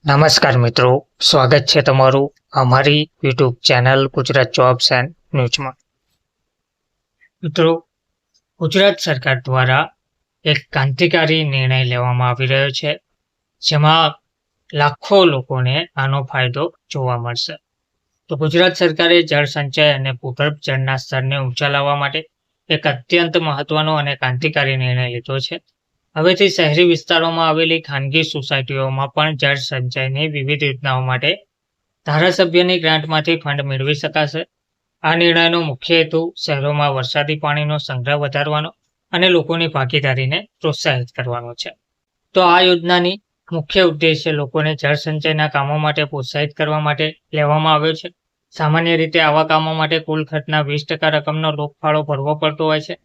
નમસ્કાર મિત્રો, સ્વાગત છે તમારું અમારી YouTube channel Gujarat jobs and ન્યૂઝમાં. મિત્રો, ગુજરાત સરકાર દ્વારા એક ક્રાંતિકારી નિર્ણય લેવામાં આવી રહ્યો છે, જેમાં લાખો લોકોને આનો ફાયદો જોવા મળશે. તો ગુજરાત સરકારે જળ સંચય અને ભૂગર્ભ જળના સ્તરને ઊંચા લાવવા માટે એક અત્યંત મહત્વનો અને ક્રાંતિકારી નિર્ણય લીધો છે. હવેથી શહેરી વિસ્તારોમાં આવેલી ખાનગી સોસાયટીઓમાં પણ જળ સંચયની વિવિધ યોજનાઓ માટે ધારાસભ્યની ગ્રાન્ટમાંથી ફંડ મેળવી શકાશે. આ નિર્ણયનો મુખ્ય હેતુ શહેરોમાં વરસાદી પાણીનો સંગ્રહ વધારવાનો અને લોકોની ભાગીદારીને પ્રોત્સાહિત કરવાનો છે. તો આ યોજનાની મુખ્ય ઉદ્દેશ્ય લોકોને જળ સંચયના કામો માટે પ્રોત્સાહિત કરવા માટે લેવામાં આવ્યો છે. સામાન્ય રીતે આવા કામો માટે કુલ ખર્ચના 20% રકમનો લોકફાળો ભરવો પડતો હોય છે,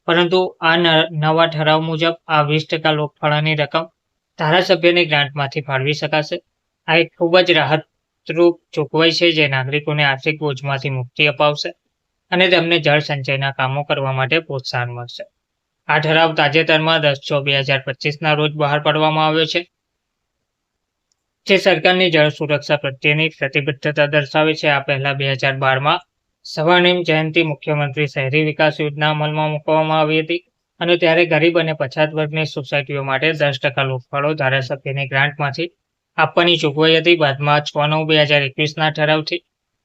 પરંતુ આ નવા ઠરાવ મુજબ આ 20% લોકફાળાની રકમ ધારાસભ્યની ગ્રાન્ટમાંથી ફાળવી શકાશે. આ એક ખૂબ જ રાહતરૂપ જોગવાઈ છે, જે નાગરિકોને આર્થિક બોજમાંથી મુક્તિ અપાવશે અને તેમને જળ સંચયના કામો કરવા માટે પ્રોત્સાહન મળશે. આ ઠરાવ તાજેતરમાં 10/6/2025ના રોજ બહાર પાડવામાં આવ્યો છે, જે સરકારની જળ સુરક્ષા પ્રત્યેની પ્રતિબદ્ધતા દર્શાવે છે. આ પહેલા 2012માં સ્વર્ણિમ જયંતિ મુખ્યમંત્રી શહેરી વિકાસ યોજના અમલમાં મૂકવામાં આવી હતી, અને ત્યારે ગરીબ અને પછાત વર્ગની સોસાયટીઓ માટે 10% લોકફાળો ધારાસભ્યની ગ્રાન્ટમાંથી આપવાની જોગવાઈ હતી. બાદમાં 6/9/2021ના ઠરાવથી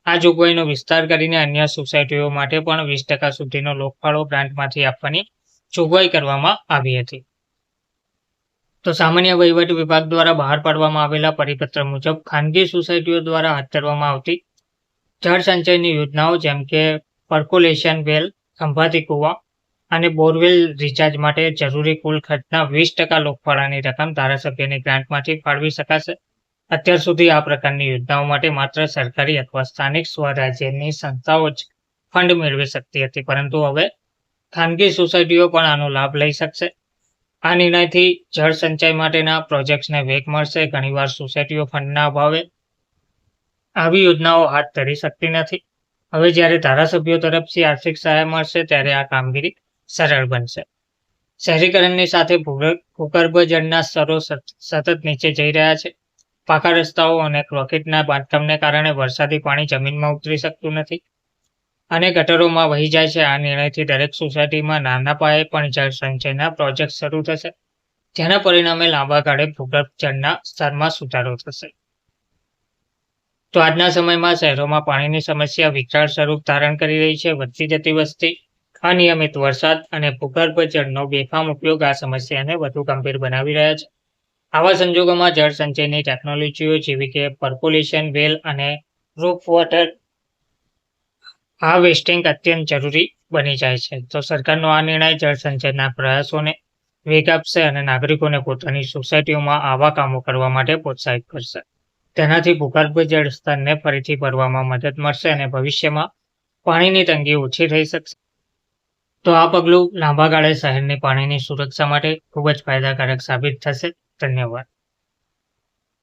આ જોગવાઈનો વિસ્તાર કરીને અન્ય સોસાયટીઓ માટે પણ 20% સુધીનો લોકફાળો ગ્રાન્ટમાંથી આપવાની જોગવાઈ કરવામાં આવી હતી. તો સામાન્ય વહીવટ વિભાગ દ્વારા બહાર પાડવામાં આવેલા પરિપત્ર મુજબ ખાનગી સોસાયટીઓ દ્વારા હાથ ધરવામાં આવતી જળ સંચયની યોજનાઓ, જેમ કે પર્કોલેશન વેલ, ખંભાતી કુવા અને બોરવેલ રિચાર્જ માટે જરૂરી કુલ ખર્ચના 20% લોકફાળાની રકમ ધારાસભ્યની ગ્રાન્ટમાંથી ફાળવી શકાશે. અત્યાર સુધી આ પ્રકારની યોજનાઓ માટે માત્ર સરકારી અથવા સ્થાનિક સ્વરાજ્યની સંસ્થાઓ જ ફંડ મેળવી શકતી હતી, પરંતુ હવે ખાનગી સોસાયટીઓ પણ આનો લાભ લઈ શકશે. આ નિર્ણયથી જળ સંચય માટેના પ્રોજેક્ટ્સને વેગ મળશે. ઘણીવાર સોસાયટીઓ ફંડના અભાવે આવી યોજનાઓ હાથ ધરી શકતી નથી. હવે જ્યારે ધારાસભ્યો તરફથી આર્થિક સહાય મળશે, ત્યારે આ કામગીરી સરળ બનશે. શહેરીકરણની સાથે ભૂગર્ભ જળના સ્તરો સતત નીચે જઈ રહ્યા છે. પાકા રસ્તાઓ અને કોન્ક્રીટના બાંધકામને કારણે વરસાદી પાણી જમીનમાં ઉતરી શકતું નથી અને ગટરોમાં વહી જાય છે. આ નિર્ણયથી દરેક સોસાયટીમાં નાના પાયે પણ જળ સંચયના પ્રોજેક્ટ શરૂ થશે, જેના પરિણામે લાંબા ગાળે ભૂગર્ભ જળના સ્તરમાં સુધારો થશે. તો આજના સમયમાં શહેરોમાં પાણીની સમસ્યા વિકરાળ સ્વરૂપ ધારણ કરી રહી છે. વધતી જતી વસ્તી, અનિયમિત વરસાદ અને ભૂગર્ભ જળનો બેફામ ઉપયોગ આ સમસ્યાને વધુ ગંભીર બનાવી રહ્યા છે. આવા સંજોગોમાં જળ સંચયની ટેકનોલોજીઓ જેવી કે પર્કોલેશન વેલ અને રૂફ વોટર હાર્વેસ્ટિંગ અત્યંત જરૂરી બની જાય છે. તો સરકારનો આ નિર્ણય જળ સંચયના પ્રયાસોને વેગ આપશે અને નાગરિકોને પોતાની સોસાયટીઓમાં આવા કામો કરવા માટે પ્રોત્સાહિત કરશે. તેનાથી ભૂગર્ભ જળ સ્તરને ફરીથી ભરવામાં મદદ મળશે અને ભવિષ્યમાં પાણીની તંગી ઓછી થઈ શકશે. તો આ પગલું લાંબા ગાળે શહેરની પાણીની સુરક્ષા માટે ખૂબ જ ફાયદાકારક સાબિત થશે. ધન્યવાદ.